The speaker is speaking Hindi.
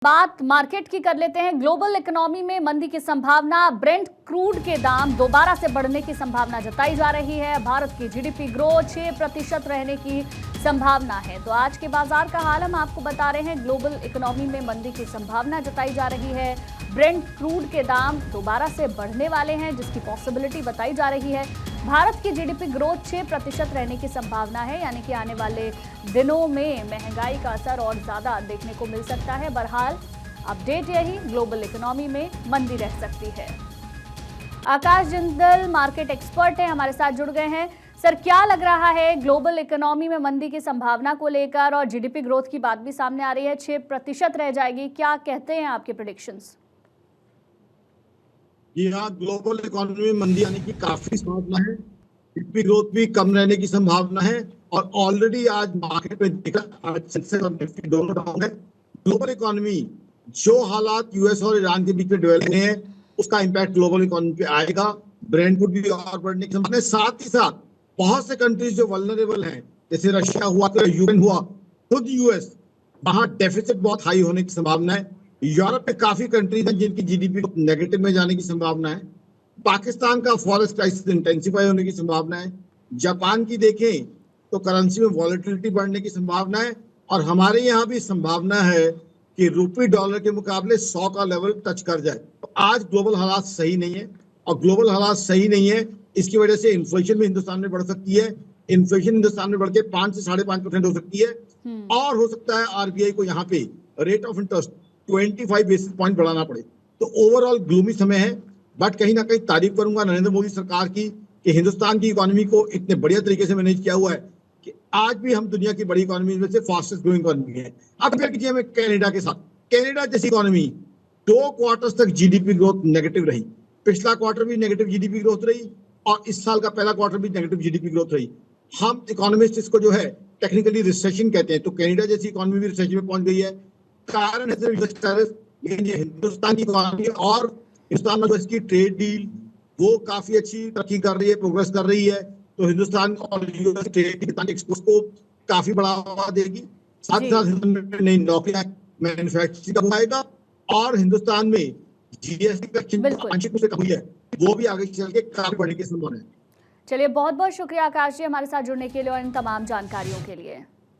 बात मार्केट की कर लेते हैं। ग्लोबल इकोनॉमी में मंदी की संभावना, ब्रेंट क्रूड के दाम दोबारा से बढ़ने की संभावना जताई जा रही है। भारत की जीडीपी ग्रोथ 6% रहने की संभावना है। तो आज के बाजार का हाल हम आपको बता रहे हैं। ग्लोबल इकोनॉमी में मंदी की संभावना जताई जा रही है। ब्रेंट क्रूड के दाम दोबारा से बढ़ने वाले हैं, जिसकी पॉसिबिलिटी बताई जा रही है। भारत की जीडीपी ग्रोथ 6% रहने की संभावना है, यानी कि आने वाले दिनों में महंगाई का असर और ज्यादा देखने को मिल सकता है। बहरहाल अपडेट यही, ग्लोबल इकोनॉमी में मंदी रह सकती है। आकाश जिंदल मार्केट एक्सपर्ट हैं, हमारे साथ जुड़ गए हैं। सर, क्या लग रहा है ग्लोबल इकोनॉमी में मंदी की संभावना को लेकर, और जीडीपी ग्रोथ की बात भी सामने आ रही है, 6% रह जाएगी, क्या कहते हैं आपके प्रेडिक्शंस? जी हाँ, ग्लोबल इकोनॉमी में मंदी आने की काफी संभावना है। जीडीपी ग्रोथ भी कम रहने की संभावना है और ऑलरेडी आज मार्केट में देखा, आज सेंसेक्स और निफ्टी दोनों डाउन है। ग्लोबल इकोनॉमी जो हालात यूएस और ईरान के बीच में डेवलप हुए हैं, उसका इम्पैक्ट ग्लोबल इकोनॉमी पे आएगा। ब्रेंट क्रूड भी और बढ़ने की संभावना है। साथ ही साथ बहुत से कंट्रीज जो वल्नरेबल हैं, जैसे रशिया हुआ, तो यूक्रेन हुआ, खुद यूएस, वहां डेफिसिट बहुत हाई होने की संभावना है। यूरोप में काफी कंट्रीज हैं जिनकी जीडीपी नेगेटिव में जाने की संभावना है। पाकिस्तान का फॉरेक्स क्राइसिस इंटेंसिफाई होने की संभावना है। जापान की देखें तो करेंसी में वॉलेटिलिटी बढ़ने की संभावना है। और हमारे यहाँ भी संभावना है कि रुपये डॉलर के मुकाबले 100 का लेवल टच कर जाए। तो आज ग्लोबल हालात सही नहीं है, और ग्लोबल हालात सही नहीं है, इसकी वजह से इन्फ्लेशन में हिंदुस्तान में बढ़ सकती है। इन्फ्लेशन हिंदुस्तान में बढ़ के 5 से 5.5% हो सकती है। और हो सकता है आरबीआई को यहाँ पे rate of interest 25 basis point बढ़ाना पड़े। तो ओवरऑल ग्लूमी समय है, बट कहीं ना कहीं तारीफ करूंगा नरेंद्र मोदी सरकार की कि हिंदुस्तान की इकोनॉमी को इतने बढ़िया तरीके से मैनेज किया हुआ है कि आज भी हम दुनिया की बड़ी इकोनॉमी में से फास्टेस्ट ग्रोइंग इकोनॉमी है। अब कंपेयर कीजिए हमें कनाडा के साथ। कनाडा जैसी इकोनॉमी 2 क्वार्टर्स तक जीडीपी ग्रोथ नेगेटिव रही। पिछला क्वार्टर भी नेगेटिव जीडीपी ग्रोथ रही और इस साल का पहला क्वार्टर भी नेगेटिव जीडीपी ग्रोथ रही। हम इकोनॉमिस्ट इसको जो है टेक्निकली रिसेशन कहते हैं। तो कनाडा जैसी इकोनॉमी भी रिसेशन में पहुंच गई है। कारण है सिर्फ लेकिन ये हिंदुस्तान की इकोनॉमी और हिंदुस्तान में जो इसकी ट्रेड डील वो काफी अच्छी तरक्की कर रही है, प्रोग्रेस कर रही है। तो हिंदुस्तान और यूएस ट्रेड एक्सपोर्ट को काफी बढ़ावा देगी। साथ ही साथ हिंदुस्तान में नई नौकरियां मैन्युफैक्चरिंग का आएगा और हिंदुस्तान में जीएसटी आंशिक रूप से कम हुई है, वो भी आगे चल के काफी बढ़ने की संभावना है। चलिए, बहुत बहुत शुक्रिया आकाश जी हमारे साथ जुड़ने के लिए और इन तमाम जानकारियों के लिए।